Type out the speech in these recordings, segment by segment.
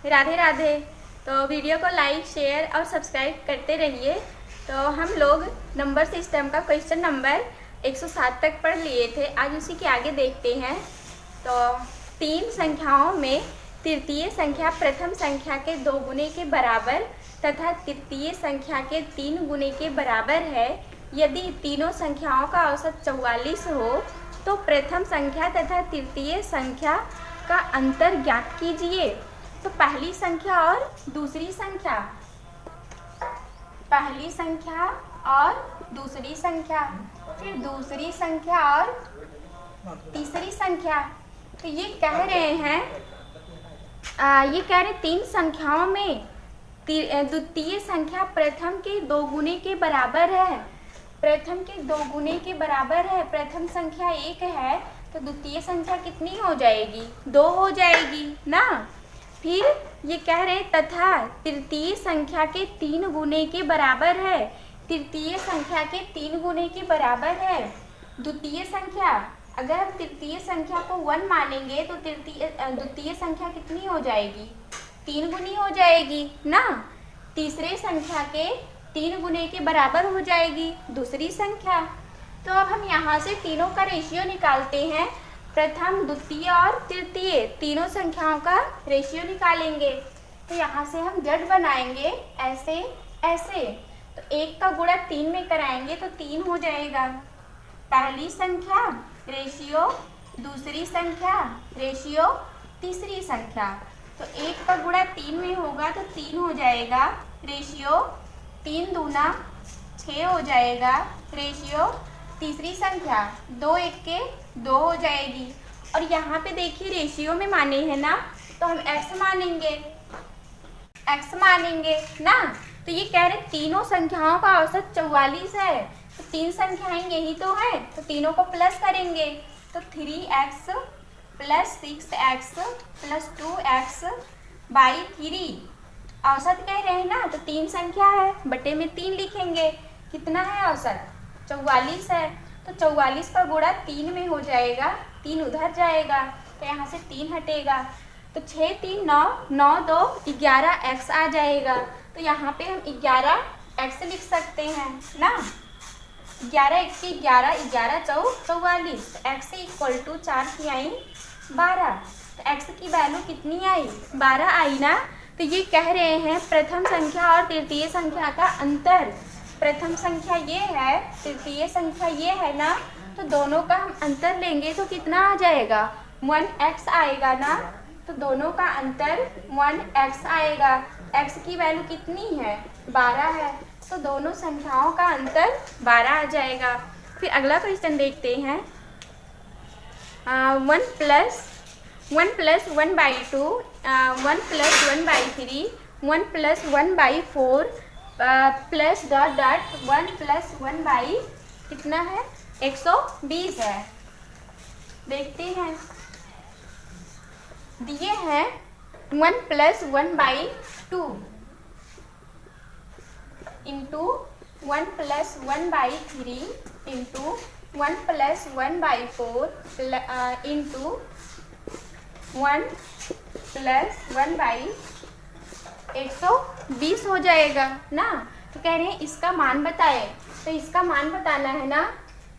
राधे राधे। तो वीडियो को like share और सब्सक्राइब करते रहिए। तो हम लोग नंबर सिस्टम का क्वेश्चन नंबर 107 तक पढ़ लिए थे, आज उसी के आगे देखते हैं। तो 3 संख्याओं में तृतीय संख्या प्रथम संख्या के 2 गुने के बराबर तथा तृतीय संख्या के 3 गुने के बराबर है। यदि तीनों संख्याओं का औसत 44 हो तो प्रथम संख्या तथा तृतीय संख्या का अंतर ज्ञात कीजिए। तो पहली संख्या और दूसरी संख्या, पहली संख्या और दूसरी संख्या, फिर दूसरी संख्या और तीसरी संख्या। तो ये कह रहे हैं तीन संख्याओं में द्वितीय संख्या प्रथम के 2 गुने के बराबर है। प्रथम के 2 गुने के बराबर है। प्रथम संख्या 1 है तो द्वितीय संख्या कितनी हो जाएगी? 2 हो जाएगी ना। फिर ये कह रहे तथा तृतीय संख्या के 3 गुने के बराबर है। तृतीय संख्या के 3 गुने के बराबर है द्वितीय संख्या। अगर हम तृतीय संख्या को 1 मानेंगे तो द्वितीय संख्या कितनी हो जाएगी? 3 गुनी हो जाएगी ना। तीसरे संख्या के 3 गुने के बराबर हो जाएगी दूसरी संख्या। तो अब हम यहाँ से तीनों का रेशियो निकालते हैं। प्रथम, द्वितीय और तृतीय तीनों संख्याओं का रेशियो निकालेंगे। तो यहाँ से हम जड़ बनाएंगे ऐसे ऐसे। तो 1 का गुणा 3 में कराएंगे तो 3 हो जाएगा। पहली संख्या रेशियो दूसरी संख्या रेशियो तीसरी संख्या। तो 1 का गुणा 3 में होगा तो 3 हो जाएगा। रेशियो 3 दूना 6 हो जाएगा। रेशियो तीसरी संख्या 2 1 के 2 हो जाएगी। और यहाँ पे देखिए रेशियो में माने हैं ना, तो हम x मानेंगे ना। तो ये कह रहे तीनों संख्याओं का औसत 44 है। तो 3 संख्याएं यही तो है, तो तीनों को प्लस करेंगे तो 3x + 6x + 2x / 3। औसत कह रहे हैं ना, तो 3 संख्या है, बटे में 3 लिखेंगे। कितना है औसत? 44 है। तो 44 का गुणा 3 में हो जाएगा, 3 उधर जाएगा तो यहाँ से 3 हटेगा। तो 6 3 9 9 2 11x आ जाएगा। तो यहाँ पे हम 11x लिख सकते हैं ना। 11 1 के 11 11 4 44। x = 4 की आई 12। तो x की वैल्यू कितनी आई? 12 आई ना। तो ये कह रहे हैं प्रथम संख्या और तृतीय संख्या का अंतर। प्रथम संख्या ये है, तृतीय संख्या ये है ना, तो दोनों का हम अंतर लेंगे तो कितना आ जाएगा? 1x आएगा ना। तो दोनों का अंतर 1x आएगा। x की वैल्यू कितनी है? 12 है। तो दोनों संख्याओं का अंतर 12 आ जाएगा। फिर अगला क्वेश्चन देखते हैं। 1 + 1 + 1/2 1 + 1/3 1 + 1/4 प्लस डॉट डॉट 1 + 1 कितना है? 120 है। देखते हैं, दिए हैं 1 + 1/2 इंटू 1 + 1/3 इंटू 1 + 1/4 इंटू 1 + 1/120 हो जाएगा ना। तो कह रहे हैं इसका मान बताए। तो इसका मान बताना है ना।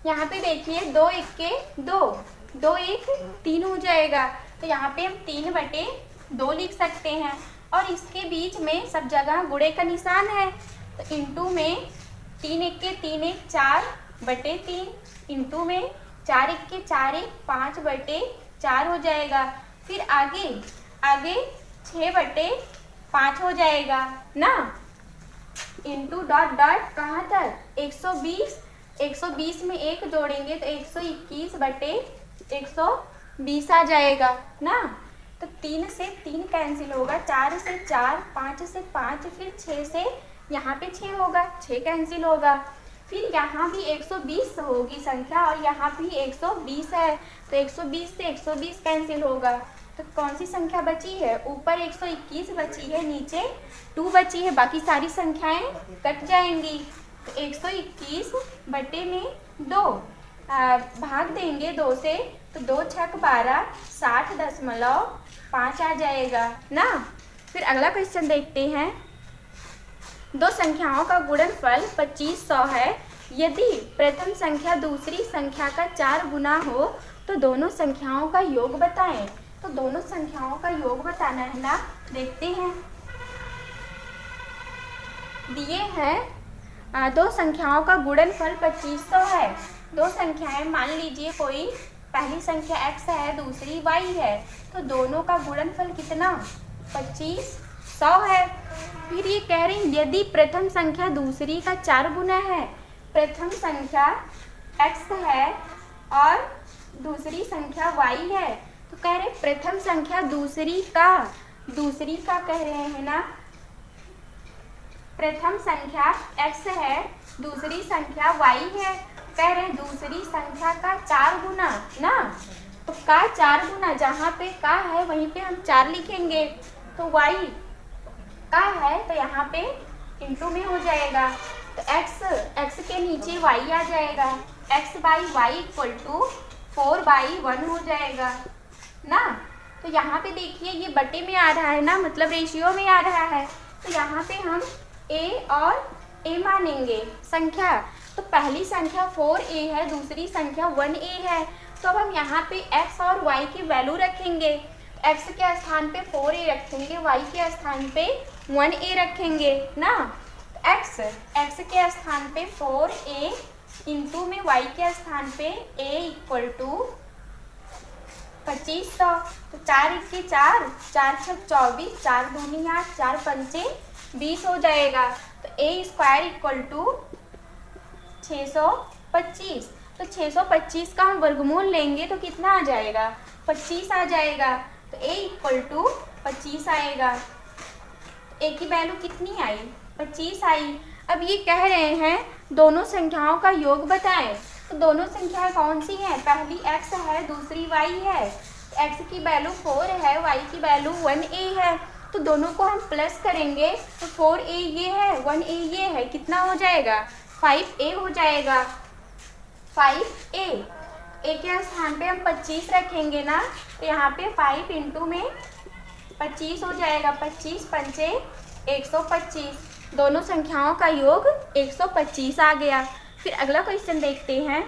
यहाँ पे देखिए 2 1 के 2 2 1 3 हो जाएगा। तो यहाँ पे हम 3/2 लिख सकते हैं। और इसके बीच में सब जगह गुणे का निशान है। तो इंटू में 3 1 के 3 1 4/3 इंटू में 4 1 के 4 1 5/4 हो जाएगा। फिर आगे 6/5 हो जाएगा ना। इंटू डॉट डॉट कहाँ तक? 120। 120 में 1 जोड़ेंगे तो 121/120 आ जाएगा ना। तो 3 से 3 कैंसिल होगा, 4 से 4, 5 से 5, फिर 6 से यहाँ पे 6 होगा, 6 कैंसिल होगा। फिर यहाँ भी 120 होगी संख्या और यहाँ भी 120 है। तो 120 से 120 कैंसिल होगा। तो कौन सी संख्या बची है? ऊपर 121 बची है, नीचे 2 बची है, बाकी सारी संख्याएं कट जाएंगी। तो 121/2 भाग देंगे 2 से, तो 2 × 6 = 12 60.5 आ जाएगा ना। फिर अगला क्वेश्चन देखते हैं। दो संख्याओं का गुणनफल 2500 है। यदि प्रथम संख्या दूसरी संख्या का 4 गुना हो तो दोनों संख्याओं का योग बताएं। तो दोनों संख्याओं का योग बताना है ना, देखते हैं। दिए हैं दो संख्याओं का गुणनफल 2500 है। दो संख्याएं, मान लीजिए कोई पहली संख्या x है, दूसरी y है, तो दोनों का गुणनफल कितना 2500 है। फिर ये कह रहे हैं यदि प्रथम संख्या दूसरी का 4 गुना है। प्रथम संख्या x है और दूसरी संख्या y है, तो कह रहे प्रथम संख्या दूसरी का कह रहे हैं ना, प्रथम संख्या x है, दूसरी संख्या y है, कह रहे हैं दूसरी संख्या का 4 गुना ना। तो का 4 गुना, जहाँ पे का है वहीं पे हम 4 लिखेंगे। तो y का है तो यहाँ पे इंटू में हो जाएगा। तो x के नीचे y आ जाएगा। x by y equal to 4/1 हो जाएगा ना। तो यहाँ पे देखिए ये बटे में आ रहा है ना, मतलब रेशियो में आ रहा है। तो यहाँ पे हम a और a मानेंगे संख्या। तो पहली संख्या 4a है, दूसरी संख्या 1a है। तो अब हम यहाँ पे x और y की वैल्यू रखेंगे। x के स्थान पे 4a रखेंगे, y के स्थान पे 1a रखेंगे ना। x के स्थान पे 4a इंटू में y के स्थान पे a इक्वल टू 2500। तो 4 × 4, 4 × 24, 4 दूनी 8, 4 पंचे 20 हो जाएगा। तो a स्क्वायर इक्वल टू 625। तो 625 का हम वर्गमूल लेंगे तो कितना आ जाएगा, 25 आ जाएगा। तो a इक्वल टू 25 आएगा। a की वैल्यू कितनी आई, 25 आई। अब ये कह रहे हैं दोनों संख्याओं का योग बताएं। तो दोनों संख्याएं कौन सी हैं, पहली x है, दूसरी y है। x की वैल्यू 4 है, y की वैल्यू 1a है। तो दोनों को हम प्लस करेंगे तो 4a ये है, 1a ये है, कितना हो जाएगा, 5a हो जाएगा। 5a, a के स्थान पे हम 25 रखेंगे ना, तो यहाँ पे 5 इंटू में 25 हो जाएगा। 25 पंचे 125, दोनों संख्याओं का योग 125 आ गया। फिर अगला क्वेश्चन देखते हैं।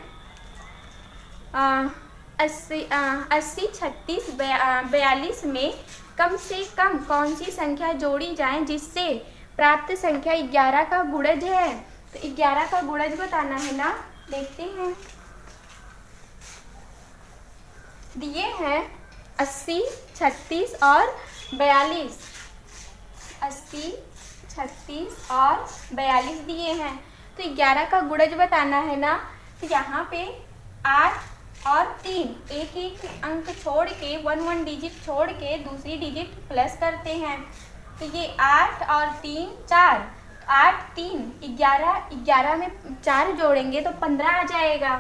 80, 36, 42 में कम से कम कौन सी संख्या जोड़ी जाए जिससे प्राप्त संख्या 11 का गुणज है। तो 11 का गुणज बताना है ना, देखते हैं। दिए हैं 80, 36 और 42। 80, 36 और 42 दिए हैं। तो 11 का गुणज बताना है ना। तो यहाँ पे 8 और 3 एक एक अंक छोड़ के 1 डिजिट छोड़ के दूसरी डिजिट प्लस करते हैं। तो ये 8 और 3 4, 8 3 11, 11 में 4 जोड़ेंगे तो 15 आ जाएगा।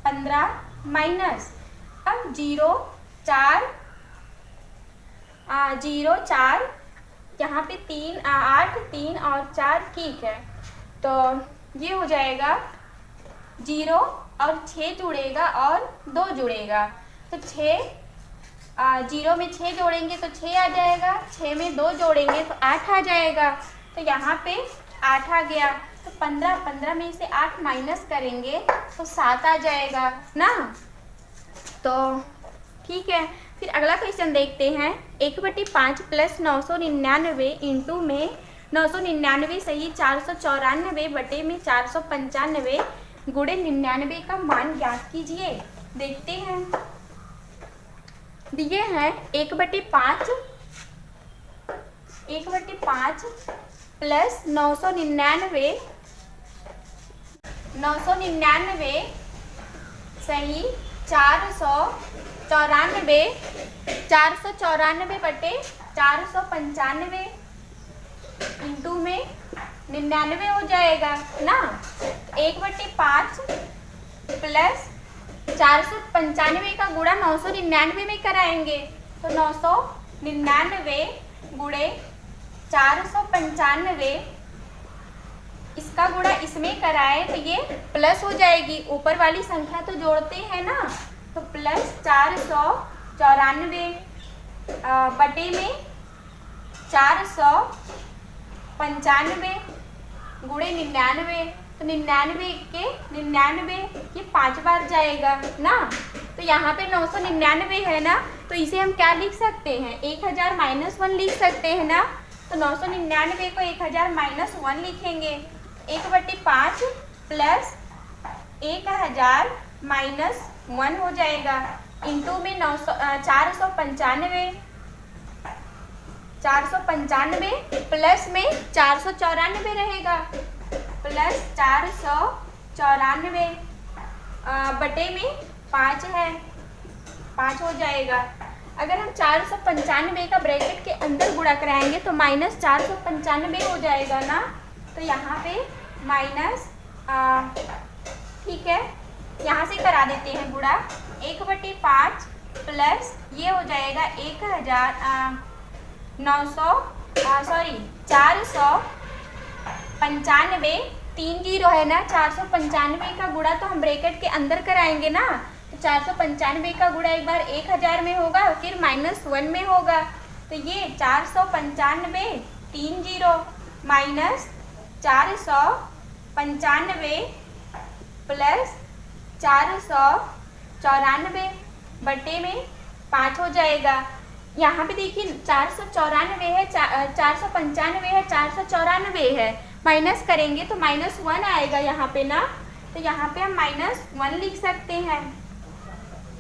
15 माइनस, अब 0 4 यहाँ पे 8 3 और 4 ठीक है। तो ये हो जाएगा 0 और 6 जुड़ेगा और 2 जुड़ेगा। तो 0 में 6 जोड़ेंगे तो 6 आ जाएगा, 6 में 2 जोड़ेंगे तो 8 आ जाएगा। तो यहाँ पे 8 आ गया। तो 15 में से 8 माइनस करेंगे तो 7 आ जाएगा ना। तो ठीक है। फिर अगला क्वेश्चन देखते हैं। 1/5 प्लस 999 इंटू में 999 सही 494 बटे में 495 गुणे 99 का मान ज्ञात कीजिए। देखते हैं। दिए हैं 1/5 प्लस 999 सही 494 बटे 495 इंटू में 99 हो जाएगा ना। 1/5 प्लस 495 का गुणा 999 में कराएंगे तो 999 गुणे 495, इसका गुणा इसमें कराए तो ये प्लस हो जाएगी। ऊपर वाली संख्या तो जोड़ते हैं ना, तो प्लस 494 बटे में 495 गुणे 99, तो 99 के 99 ये 5 बार जाएगा ना। तो यहाँ पे 999 है ना, तो इसे हम क्या लिख सकते हैं, 1000 - 1 लिख सकते हैं ना। तो 999 को 1000 - 1 लिखेंगे, 1/5 प्लस 1000 - 1 हो जाएगा, इंटू में 495 प्लस में 494 रहेगा, प्लस 494 बटे में 5 है, 5 हो जाएगा। अगर हम 495 का ब्रैकेट के अंदर गुणा कराएंगे तो -495 हो जाएगा ना। तो यहाँ पे माइनस, ठीक है, यहाँ से करा देते हैं गुणा, 1/5 प्लस ये हो जाएगा 495, 3 जीरो है ना, 495 का गुणा तो हम ब्रैकेट के अंदर कराएंगे ना। तो 495 का गुणा एक बार 1000 में होगा, फिर -1 में होगा। तो ये 495 3 जीरो माइनस 495 प्लस 494 बटे में 5 हो जाएगा। यहाँ पे देखिए 494 है, 495 है, 494 है, माइनस करेंगे तो -1 आएगा यहाँ पे ना। तो यहाँ पे हम -1 लिख सकते हैं,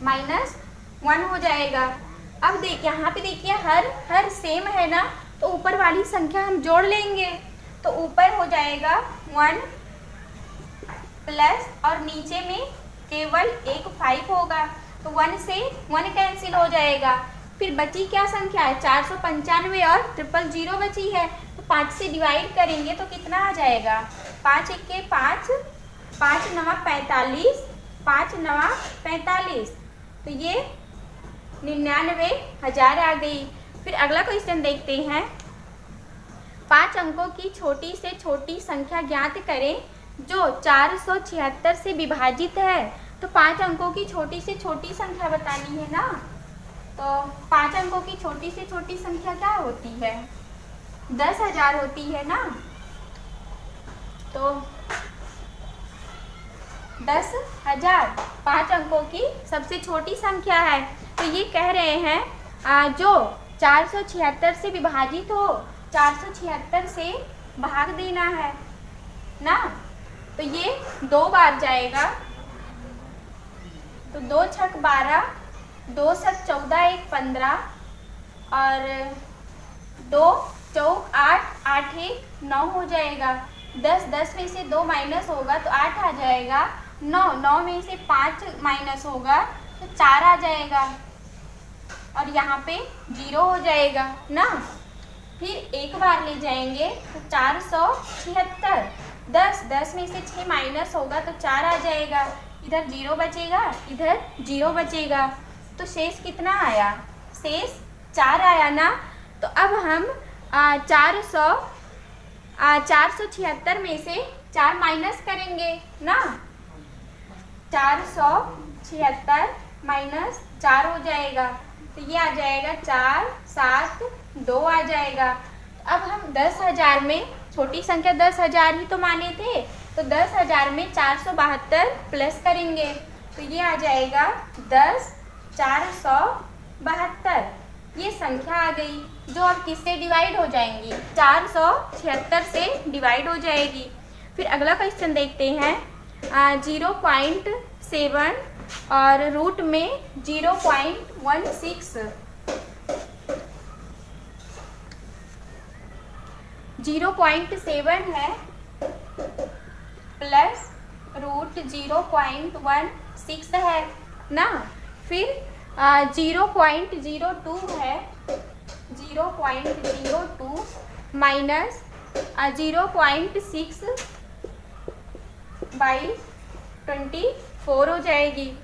-1 हो जाएगा। अब यहाँ पे देखिए हर सेम है ना, तो ऊपर वाली संख्या हम जोड़ लेंगे, तो ऊपर हो जाएगा 1 प्लस और नीचे में केवल एक 5 होगा, तो 1 से 1 कैंसिल हो जाएगा। फिर बची क्या संख्या है, 495 और 000 बची है, तो 5 से डिवाइड करेंगे तो कितना आ जाएगा, 5 1 5, 5 9 45, 5 9 45, तो ये 99,000 आ गई। फिर अगला क्वेश्चन देखते हैं, 5 अंकों की छोटी से छोटी संख्या ज्ञात करें जो 476 से विभाजित है। तो 5 अंकों की छोटी से छोटी संख्या बतानी है ना। तो 5 अंकों की छोटी से छोटी संख्या क्या होती है, 10,000 होती है ना। तो 10,000 5 अंकों की सबसे छोटी संख्या है। तो ये कह रहे हैं जो 476 से विभाजित हो, 476 से भाग देना है ना। तो ये 2 बार जाएगा, तो 2 छक 12, 2 7 14, 1 15 और 2 चौक 8, 8 1 9 हो जाएगा। 10 में से 2 माइनस होगा तो 8 आ जाएगा। 9 में से 5 माइनस होगा तो 4 आ जाएगा और यहाँ पे 0 हो जाएगा ना। फिर एक बार ले जाएंगे तो 476, 10 में से 6 माइनस होगा तो 4 आ जाएगा, इधर 0 बचेगा, इधर 0 बचेगा, तो शेष कितना आया, शेष 4 आया ना। तो अब हम 476 में से 4 माइनस करेंगे ना। 476 माइनस 4 हो जाएगा, तो ये आ जाएगा 4 7 2 आ जाएगा। अब हम 10,000 में छोटी संख्या 10,000 ही तो माने थे, तो 10,000 में 472 प्लस करेंगे तो ये आ जाएगा 10 472। ये संख्या आ गई जो अब किससे डिवाइड हो जाएंगी, 476 से डिवाइड हो जाएगी। फिर अगला क्वेश्चन देखते हैं, 0.7 और रूट में 0.16, 0.7 है प्लस रूट 0.16 है ना। फिर 0.02 है, 0.02 माइनस 0.6 बाई 24 हो जाएगी।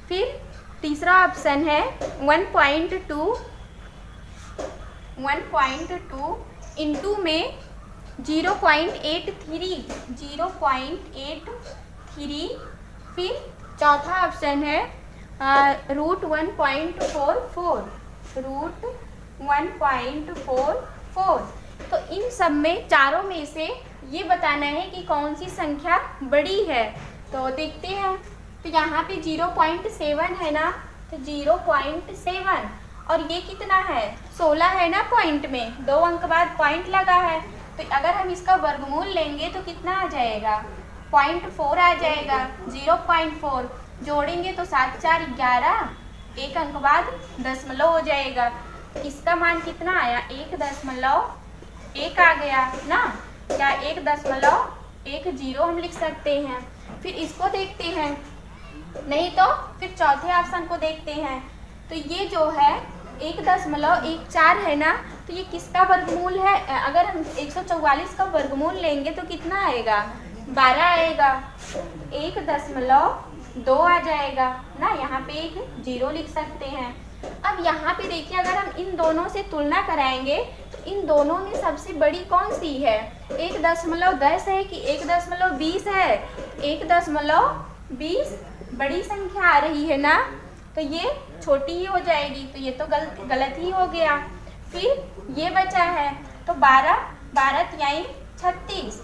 फिर तीसरा ऑप्शन है 1.2 इंटू में 0.83, 0.83। फिर चौथा ऑप्शन है रूट 1.44, रूट 1.44 4। तो इन सब में चारों में से ये बताना है कि कौन सी संख्या बड़ी है। तो देखते हैं। तो यहाँ पे 0.7 है ना, तो 0.7 और ये कितना है 16 है ना, पॉइंट में 2 अंक बाद पॉइंट लगा है। तो अगर हम इसका वर्गमूल लेंगे तो कितना आ जाएगा 0.4 आ जाएगा। 0.4 जोड़ेंगे तो 7 4 11, 1 अंक बाद दशमलव हो जाएगा। तो इसका मान कितना आया 1.1 आ गया ना, या 1.10 हम लिख सकते हैं। फिर इसको देखते हैं, नहीं तो फिर चौथे ऑप्शन को देखते हैं। तो ये जो है 1.14 है ना, तो ये किसका वर्गमूल है। अगर हम 144 का वर्गमूल लेंगे तो कितना आएगा 12 आएगा। 1.2 आ जाएगा ना, यहाँ पे एक 0 लिख सकते हैं। अब यहाँ पे देखिए, अगर हम इन दोनों से तुलना कराएंगे तो इन दोनों में सबसे बड़ी कौन सी है 1.10 है कि 1.20 है। 1.20 बड़ी संख्या आ रही है ना, तो ये छोटी ही हो जाएगी। तो ये तो गलत ही हो गया। फिर ये बचा है तो 12 तिहाई 36,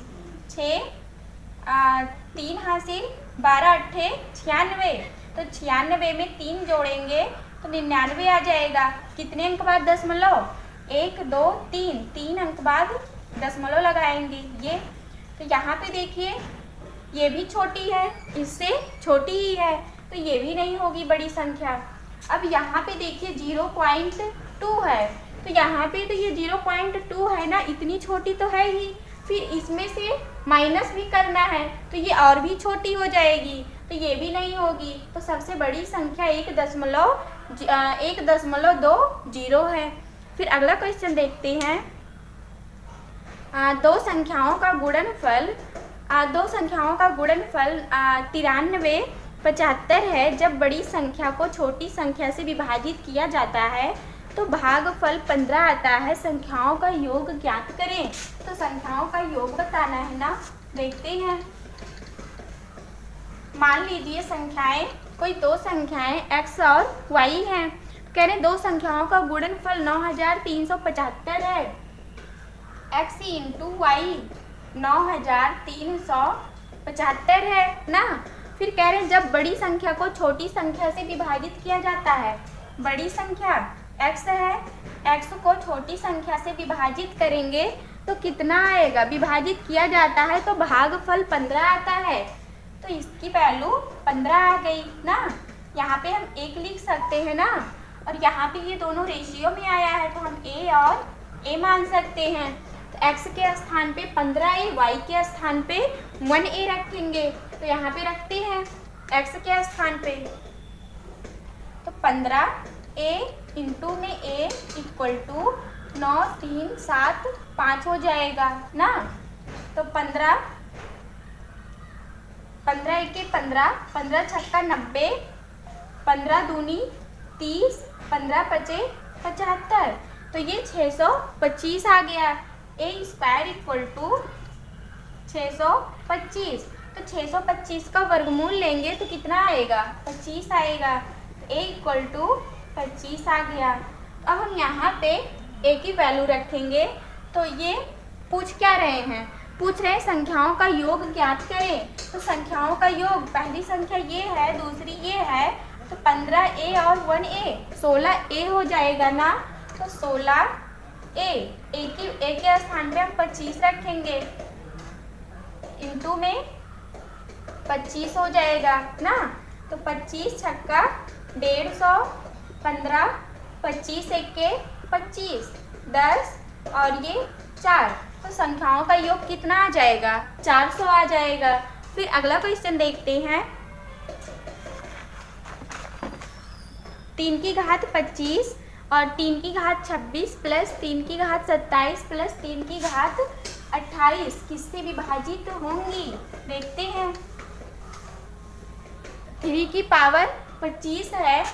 3 हासिल 12 अट्ठे 96। तो 96 में 3 जोड़ेंगे तो 99 आ जाएगा। कितने अंक बाद दशमलव 1 2 3 अंक बाद दशमलव लगाएंगे ये। तो यहाँ पे देखिए ये भी छोटी है, इससे छोटी ही है, तो ये भी नहीं होगी बड़ी संख्या। अब यहाँ पे देखिए 0.2 है, तो यहाँ पे तो ये 0.2 है ना, इतनी छोटी तो है ही। फिर इसमें से माइनस भी करना है तो ये और भी छोटी हो जाएगी, तो ये भी नहीं होगी। तो सबसे बड़ी संख्या 1.20 है। फिर अगला क्वेश्चन देखते हैं। दो संख्याओं का गुणनफल 93 75 है। जब बड़ी संख्या को छोटी संख्या से विभाजित किया जाता है तो भागफल 15 आता है। संख्याओं का योग ज्ञात करें। तो संख्याओं का योग बताना है ना, देखते हैं। मान लीजिए संख्याएं, कोई दो संख्याएं x और y हैं। कह रहे दो संख्याओं का गुणनफल 9375 है। x इंटू वाई 9375 है ना। फिर कह रहे हैं जब बड़ी संख्या को छोटी संख्या से विभाजित किया जाता है, बड़ी संख्या x है, x को छोटी संख्या से विभाजित करेंगे तो कितना आएगा, विभाजित किया जाता है तो भागफल 15 आता है। तो इसकी वैल्यू 15 आ गई ना। यहाँ पे हम 1 लिख सकते हैं ना, और यहाँ पे ये दोनों रेशियो में आया है तो हम a और a मान सकते हैं। तो x के स्थान पे 15a, y के स्थान पे 1a रखेंगे। तो यहाँ पे रखते हैं x के स्थान पे, तो 15a इंटू में a इक्वल टू 9 3 7 5 हो जाएगा ना। तो 15 1 15, 15 छक्का 90, 15 दूनी 30, 15 पचे 75। तो ये 625 आ गया। a square equal to 625। तो 625 का वर्गमूल लेंगे तो कितना आएगा 25 आएगा। a इक्वल टू 25 आ गया। अब हम यहाँ पे a की वैल्यू रखेंगे। तो ये पूछ क्या रहे हैं, पूछ रहे हैं संख्याओं का योग ज्ञात करें। तो संख्याओं का योग, पहली संख्या ये है, दूसरी ये है, तो 15a और 1a 16a हो जाएगा ना। तो 16a, a के स्थान पे हम 25 रखेंगे, इंटू में 25 हो जाएगा ना। तो 25 छक्का 150, 15, 25 1 25, 10 और ये 4। तो संख्याओं का योग कितना आ जाएगा 400 आ जाएगा। फिर अगला क्वेश्चन देखते हैं। 3 की घात 25 और 3 की घात 26 प्लस 3 की घात 27 प्लस 3 की घात 28 किससे विभाजित होंगी, देखते हैं। 3 की पावर 25 है,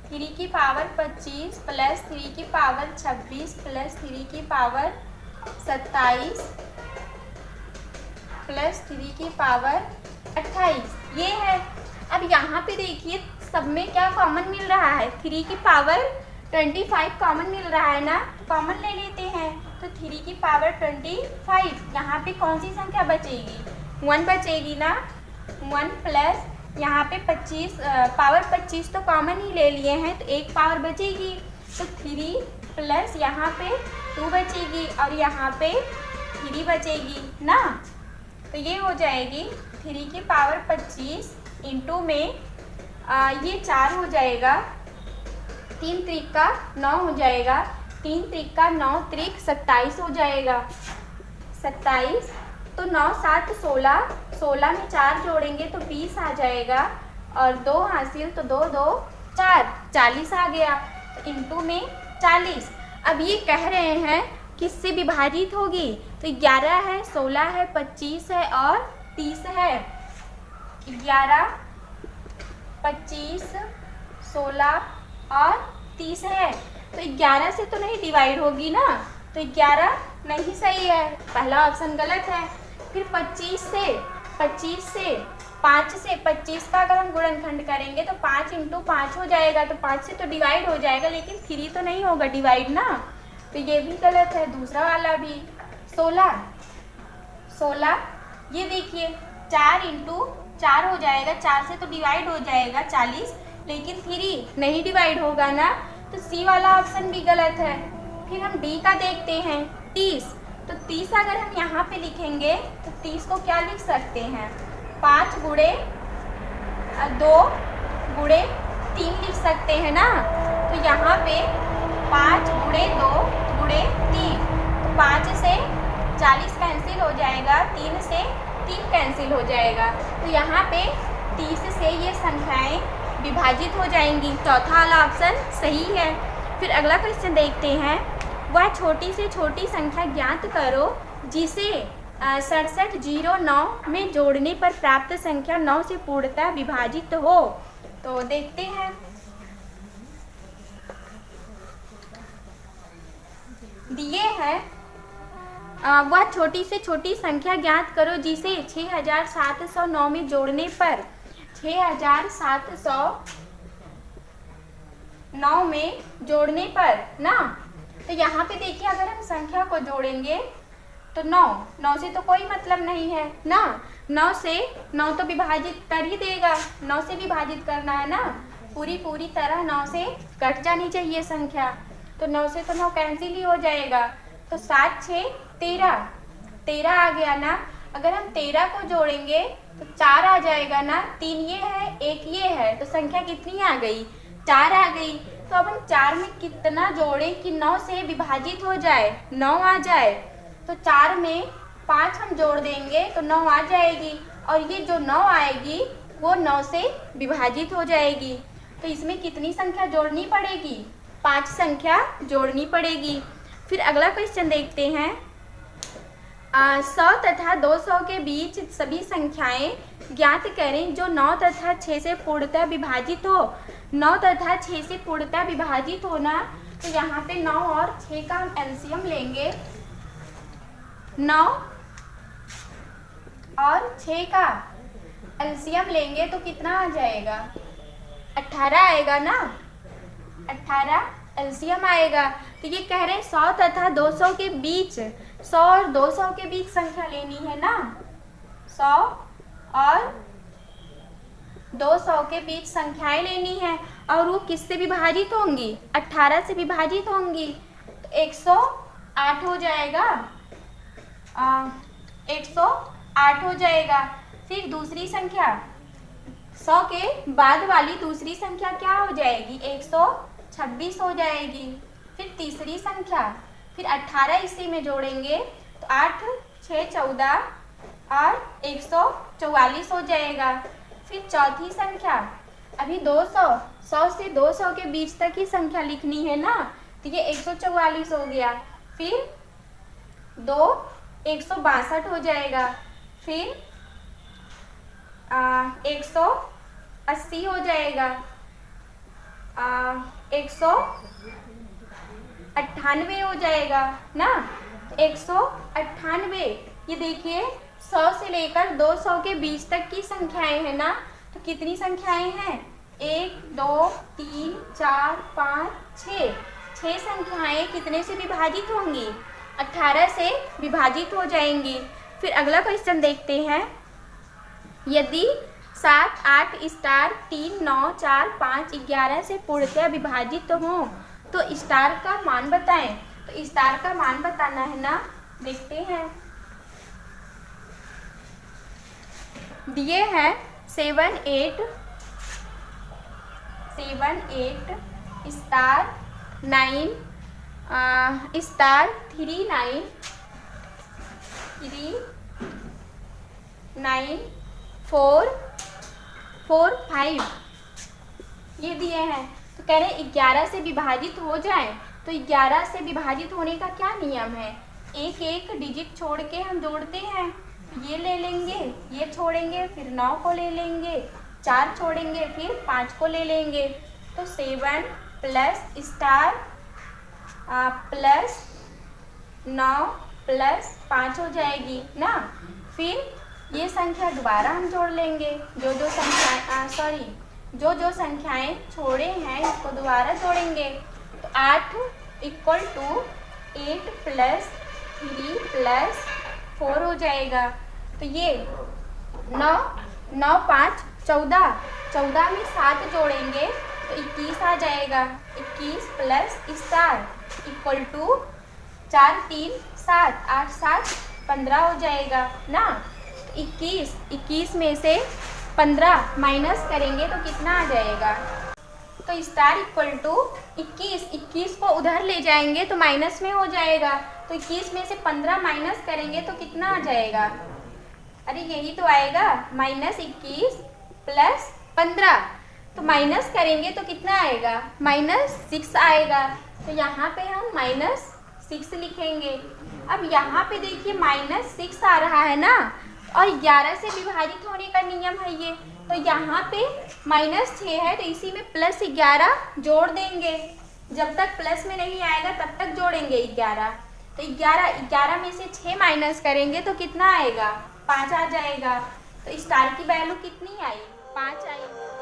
3 की पावर 25 प्लस 3 की पावर 26 प्लस 3 की पावर 27 प्लस 3 की पावर 28 ये है। अब यहाँ पे देखिए सब में क्या कॉमन मिल रहा है, 3 की पावर 25 कॉमन मिल रहा है ना, कॉमन ले लेते हैं। तो 3 की पावर 25, यहाँ पे कौन सी संख्या बचेगी, 1 बचेगी ना। 1 प्लस यहाँ पे 25, पावर 25 तो कॉमन ही ले लिए हैं, तो एक पावर बचेगी। तो 3 प्लस यहाँ पे 2 बचेगी और यहाँ पे 3 बचेगी ना। तो ये हो जाएगी 3 की पावर 25 इंटू में ये 4 हो जाएगा, 3 त्रिक का 9 हो जाएगा, 3 त्रिक का 9 त्रिक 27 हो जाएगा, 27। तो 9 7 16, 16 में 4 जोड़ेंगे तो 20 आ जाएगा और 2 हासिल, तो 2 2 4, 40 आ गया। तो इंटू में 40। अब ये कह रहे हैं किससे विभाजित होगी, तो 11 है, 16 है, 25 है और 30 है। 11, 25, 16 और 30 है। तो 11 से तो नहीं डिवाइड होगी ना, तो 11 नहीं सही है, पहला ऑप्शन गलत है। फिर 25 से 5 से 25 का अगर हम गुणनखंड करेंगे तो 5 इंटू 5 हो जाएगा, तो 5 से तो डिवाइड हो जाएगा, लेकिन 3 तो नहीं होगा डिवाइड ना, तो ये भी गलत है। दूसरा वाला भी 16, ये देखिए 4 इंटू 4 हो जाएगा, 4 से तो डिवाइड हो जाएगा 40, लेकिन 3 नहीं डिवाइड होगा ना, तो सी वाला ऑप्शन भी गलत है। फिर हम डी का देखते हैं 30, तो 30 अगर हम यहाँ पे लिखेंगे तो 30 को क्या लिख सकते हैं, 5 गुणे 2 गुणे 3 लिख सकते हैं ना। तो यहाँ पे 5 गुणे 2 गुणे 3, तो 5 से 40 कैंसिल हो जाएगा, 3 से 3 कैंसिल हो जाएगा, तो यहाँ पे 30 से ये संख्याएं विभाजित हो जाएंगी। चौथा वाला ऑप्शन सही है। फिर अगला क्वेश्चन देखते हैं, वह छोटी से छोटी संख्या ज्ञात करो जिसे 6709 में जोड़ने पर प्राप्त संख्या 9 से पूर्णतः विभाजित हो। तो देखते हैं, दिए है वह छोटी से छोटी संख्या ज्ञात करो जिसे 6709 में जोड़ने पर 6709 में जोड़ने पर ना, तो यहाँ पे देखिए अगर हम संख्या को जोड़ेंगे तो 9 से तो कोई मतलब नहीं है ना, 9 से 9 तो विभाजित कर ही देगा, 9 से विभाजित करना है ना, पूरी तरह 9 से कट जानी चाहिए संख्या, तो 9 से तो 9 कैंसिल ही हो जाएगा, तो 7 6 13 आ गया ना। अगर हम 13 को जोड़ेंगे तो 4 आ जाएगा ना, 3 ये है 1 ये है, तो संख्या कितनी आ गई, 4 आ गई। तो अब हम 4 में कितना जोड़ें कि 9 से विभाजित हो जाए, 9 आ जाए, तो 4 में 5 हम जोड़ देंगे तो 9 आ जाएगी, और ये जो 9 आएगी वो 9 से विभाजित हो जाएगी। तो इसमें कितनी संख्या जोड़नी पड़ेगी, 5 संख्या जोड़नी पड़ेगी। फिर अगला क्वेश्चन देखते हैं, 100 तथा 200 के बीच सभी संख्याएं ज्ञात करें जो 9 तथा 6 से पूर्णतः विभाजित हो। 9 तथा 6 से पूर्णतः विभाजित होना, तो यहाँ पे 9 और 6 का हम एलसीएम लेंगे, 9 और 6 का एलसीएम लेंगे तो कितना आ जाएगा, 18 आएगा ना, 18 एलसीएम आएगा। तो ये कह रहे हैं 100 तथा 200 के बीच, 100 और 200 के बीच संख्या लेनी है ना, 100 और 200 के बीच संख्याएं लेनी है, और वो किससे विभाजित होंगी, 18 से विभाजित होंगी, तो 108 हो जाएगा, 108 हो जाएगा। फिर दूसरी संख्या 100 के बाद वाली दूसरी संख्या क्या हो जाएगी, 126 हो जाएगी। फिर तीसरी संख्या, फिर 18 इसी में जोड़ेंगे तो 8 6 14 और 144 हो जाएगा। फिर चौथी संख्या, अभी 200, 100 से 200 के बीच तक ही संख्या लिखनी है ना, तो ये 144 हो गया। फिर 2 162 हो जाएगा। फिर 180 हो जाएगा, 198 हो जाएगा ना, 198। ये देखिए 100 से लेकर 200 के बीच तक की संख्याएं हैं ना, तो कितनी संख्याएं हैं, 1 2 3 4 5 6 6 संख्याएं कितने से विभाजित होंगी? 18 से विभाजित हो जाएंगी। फिर अगला क्वेश्चन देखते हैं। यदि 7 8 स्टार 3 9 4 5 11 से पूर्णतः विभाजित हो तो स्टार का मान बताएं। तो स्टार का मान बताना है ना, देखते हैं। दिए हैं 7 8 स्टार 9 स्टार 3 9 4 4 5 ये दिए हैं। तो कह रहे 11 से विभाजित हो जाए। तो 11 से विभाजित होने का क्या नियम है? एक एक डिजिट छोड़ के हम जोड़ते हैं। ये ले लेंगे, ये छोड़ेंगे, फिर 9 को ले लेंगे, 4 छोड़ेंगे, फिर 5 को ले लेंगे। तो 7 प्लस स्टार प्लस 9 प्लस 5 हो जाएगी ना। फिर ये संख्या दोबारा हम जोड़ लेंगे। जो जो संख्याएं छोड़े हैं इसको दोबारा जोड़ेंगे। तो 8 इक्वल टू 8 प्लस 3 प्लस 4 हो जाएगा। तो ये 9 9 5 14 14 में 7 जोड़ेंगे तो 21 आ जाएगा। 21 प्लस स्टार इक्वल टू 4 3 7 8 7 15 हो जाएगा ना। 21 में से 15 माइनस करेंगे तो कितना आ जाएगा? तो स्टार इक्वल टू 21 को उधर ले जाएंगे तो माइनस में हो जाएगा। तो 21 में से 15 माइनस करेंगे तो कितना आ जाएगा? अरे यही तो आएगा, -21 प्लस 15। तो माइनस करेंगे तो कितना आएगा? -6 आएगा। तो यहाँ पे हम -6 लिखेंगे। अब यहाँ पे देखिए -6 आ रहा है ना, और 11 से विभाजित होने का नियम है ये। तो यहाँ पे -6 है तो इसी में +11 जोड़ देंगे। जब तक प्लस में नहीं आएगा तब तक जोड़ेंगे 11। तो 11 में से 6 माइनस करेंगे तो कितना आएगा? 5 आ जाएगा। तो स्टार की वैल्यू कितनी आई? 5 आई।